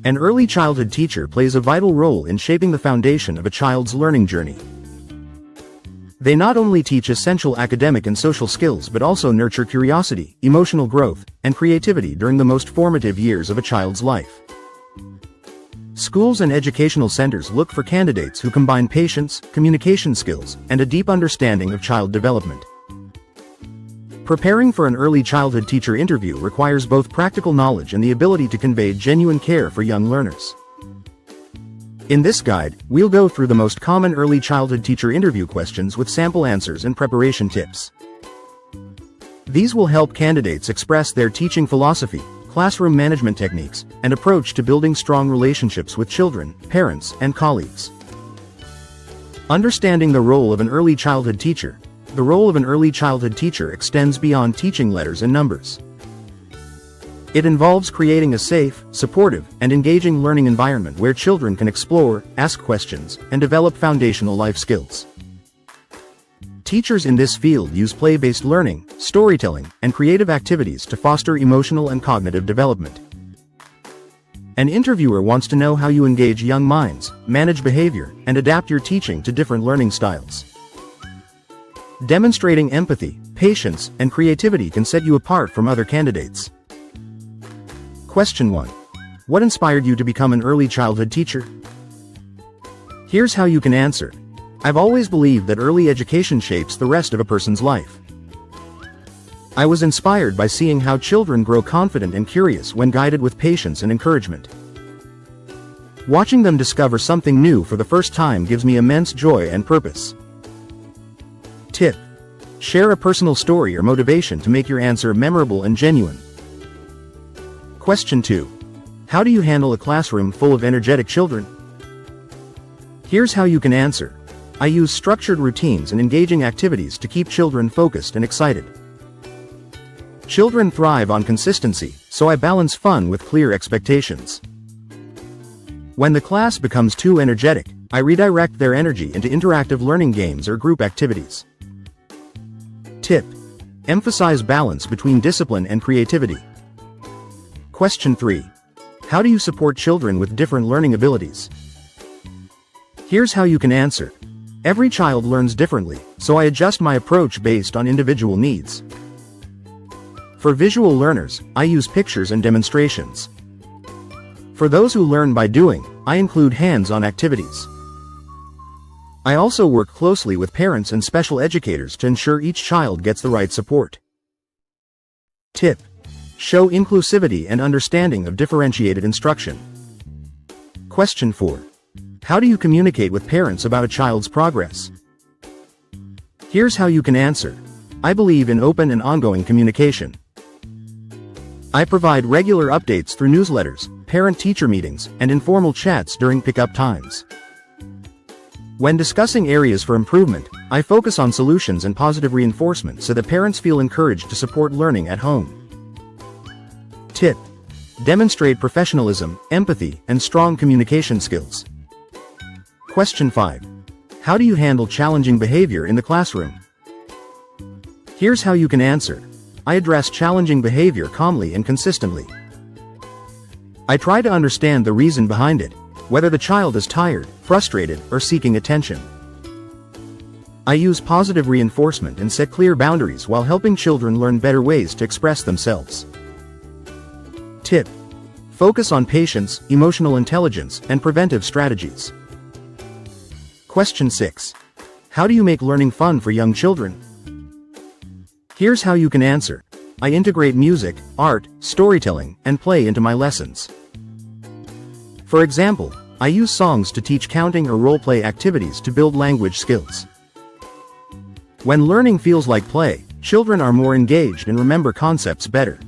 An early childhood teacher plays a vital role in shaping the foundation of a child's learning journey. They not only teach essential academic and social skills but also nurture curiosity, emotional growth, and creativity during the most formative years of a child's life. Schools and educational centers look for candidates who combine patience, communication skills, and a deep understanding of child development. Preparing for an early childhood teacher interview requires both practical knowledge and the ability to convey genuine care for young learners. In this guide, we'll go through the most common early childhood teacher interview questions with sample answers and preparation tips. These will help candidates express their teaching philosophy, classroom management techniques, and approach to building strong relationships with children, parents, and colleagues. Understanding the role of an early childhood teacher. The role of an early childhood teacher extends beyond teaching letters and numbers. It involves creating a safe, supportive, and engaging learning environment where children can explore, ask questions, and develop foundational life skills. Teachers in this field use play-based learning, storytelling, and creative activities to foster emotional and cognitive development. An interviewer wants to know how you engage young minds, manage behavior, and adapt your teaching to different learning styles. Demonstrating empathy, patience, and creativity can set you apart from other candidates. Question 1. What inspired you to become an early childhood teacher? Here's how you can answer. I've always believed that early education shapes the rest of a person's life. I was inspired by seeing how children grow confident and curious when guided with patience and encouragement. Watching them discover something new for the first time gives me immense joy and purpose. Tip. Share a personal story or motivation to make your answer memorable and genuine. Question 2. How do you handle a classroom full of energetic children? Here's how you can answer. I use structured routines and engaging activities to keep children focused and excited. Children thrive on consistency, so I balance fun with clear expectations. When the class becomes too energetic, I redirect their energy into interactive learning games or group activities. Tip. Emphasize balance between discipline and creativity. Question 3. How do you support children with different learning abilities? Here's how you can answer. Every child learns differently, so I adjust my approach based on individual needs. For visual learners, I use pictures and demonstrations. For those who learn by doing, I include hands-on activities. I also work closely with parents and special educators to ensure each child gets the right support. Tip. Show inclusivity and understanding of differentiated instruction. Question 4. How do you communicate with parents about a child's progress? Here's how you can answer. I believe in open and ongoing communication. I provide regular updates through newsletters, parent-teacher meetings, and informal chats during pickup times. When discussing areas for improvement, I focus on solutions and positive reinforcement so that parents feel encouraged to support learning at home. Tip. Demonstrate professionalism, empathy, and strong communication skills. Question 5. How do you handle challenging behavior in the classroom? Here's how you can answer. I address challenging behavior calmly and consistently. I try to understand the reason behind it, whether the child is tired, frustrated, or seeking attention. I use positive reinforcement and set clear boundaries while helping children learn better ways to express themselves. Tip. Focus on patience, emotional intelligence, and preventive strategies. Question 6. How do you make learning fun for young children? Here's how you can answer. I integrate music, art, storytelling, and play into my lessons. For example, I use songs to teach counting or role-play activities to build language skills. When learning feels like play, children are more engaged and remember concepts better.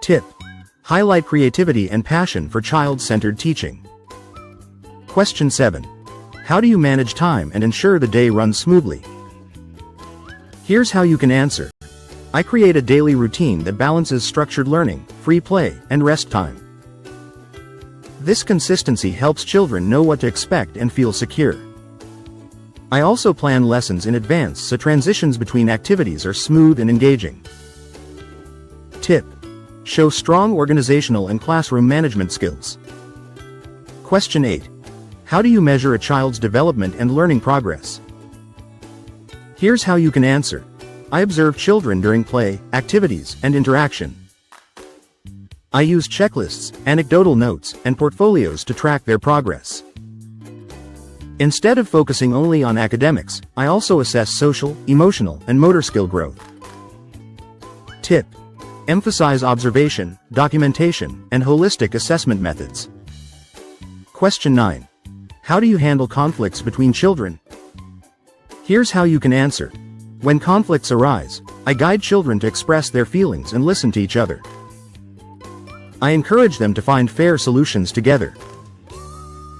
Tip. Highlight creativity and passion for child-centered teaching. Question 7. How do you manage time and ensure the day runs smoothly? Here's how you can answer. I create a daily routine that balances structured learning, free play, and rest time. This consistency helps children know what to expect and feel secure. I also plan lessons in advance so transitions between activities are smooth and engaging. Tip. Show strong organizational and classroom management skills. Question 8. How do you measure a child's development and learning progress? Here's how you can answer. I observe children during play, activities, and interaction. I use checklists, anecdotal notes, and portfolios to track their progress. Instead of focusing only on academics, I also assess social, emotional, and motor skill growth. Tip: emphasize observation, documentation, and holistic assessment methods. Question 9. How do you handle conflicts between children? Here's how you can answer. When conflicts arise, I guide children to express their feelings and listen to each other. I encourage them to find fair solutions together.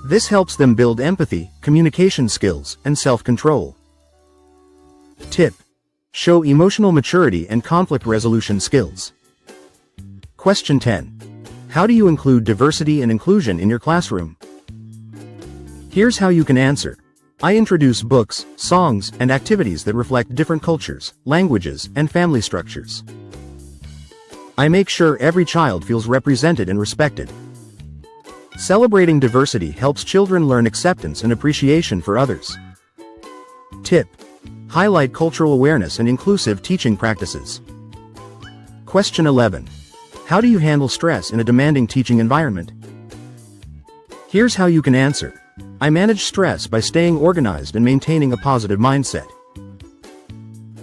This helps them build empathy, communication skills, and self-control. Tip: show emotional maturity and conflict resolution skills. Question 10. How do you include diversity and inclusion in your classroom? Here's how you can answer. I introduce books, songs, and activities that reflect different cultures, languages, and family structures. I make sure every child feels represented and respected. Celebrating diversity helps children learn acceptance and appreciation for others. Tip: highlight cultural awareness and inclusive teaching practices. Question 11. How do you handle stress in a demanding teaching environment? Here's how you can answer. I manage stress by staying organized and maintaining a positive mindset.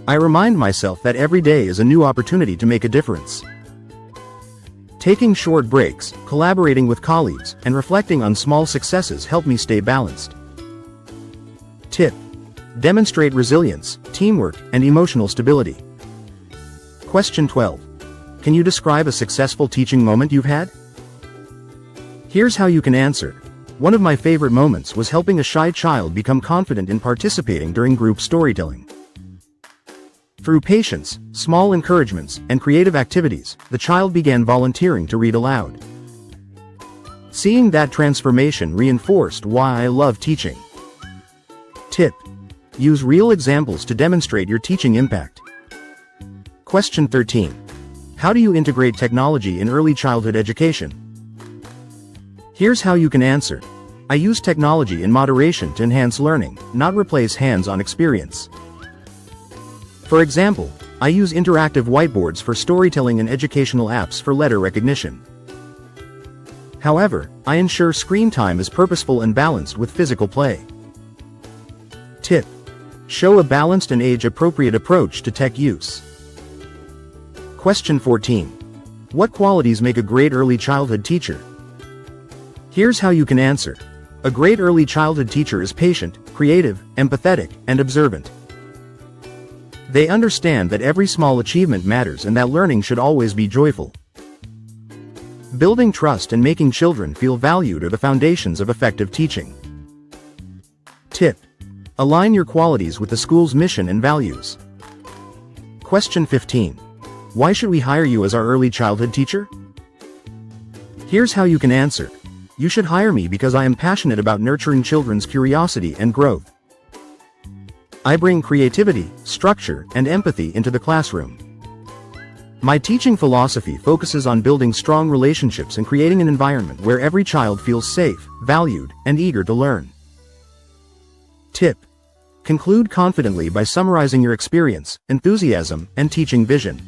I remind myself that every day is a new opportunity to make a difference. Taking short breaks, collaborating with colleagues, and reflecting on small successes help me stay balanced. Tip: demonstrate resilience, teamwork, and emotional stability. Question 12. Can you describe a successful teaching moment you've had? Here's how you can answer. One of my favorite moments was helping a shy child become confident in participating during group storytelling. Through patience, small encouragements, and creative activities, the child began volunteering to read aloud. Seeing that transformation reinforced why I love teaching. Tip: use real examples to demonstrate your teaching impact. Question 13. How do you integrate technology in early childhood education? Here's how you can answer. I use technology in moderation to enhance learning, not replace hands-on experience. For example, I use interactive whiteboards for storytelling and educational apps for letter recognition. However, I ensure screen time is purposeful and balanced with physical play. Tip: show a balanced and age-appropriate approach to tech use. Question 14. What qualities make a great early childhood teacher? Here's how you can answer. A great early childhood teacher is patient, creative, empathetic, and observant. They understand that every small achievement matters and that learning should always be joyful. Building trust and making children feel valued are the foundations of effective teaching. Tip: align your qualities with the school's mission and values. Question 15. Why should we hire you as our early childhood teacher? Here's how you can answer. You should hire me because I am passionate about nurturing children's curiosity and growth. I bring creativity, structure, and empathy into the classroom. My teaching philosophy focuses on building strong relationships and creating an environment where every child feels safe, valued, and eager to learn. Tip: conclude confidently by summarizing your experience, enthusiasm, and teaching vision.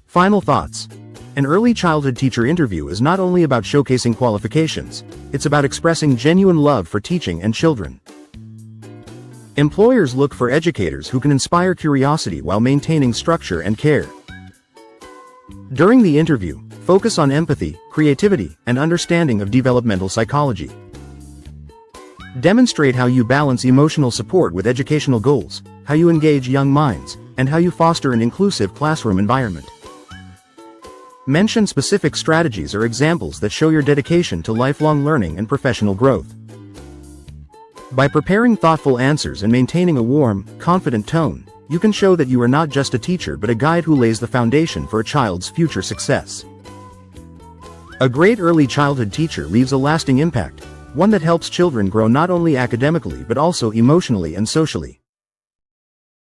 Final thoughts. An early childhood teacher interview is not only about showcasing qualifications, it's about expressing genuine love for teaching and children. Employers look for educators who can inspire curiosity while maintaining structure and care. During the interview, focus on empathy, creativity, and understanding of developmental psychology. Demonstrate how you balance emotional support with educational goals, how you engage young minds, and how you foster an inclusive classroom environment. Mention specific strategies or examples that show your dedication to lifelong learning and professional growth. By preparing thoughtful answers and maintaining a warm, confident tone, you can show that you are not just a teacher but a guide who lays the foundation for a child's future success. A great early childhood teacher leaves a lasting impact, one that helps children grow not only academically but also emotionally and socially.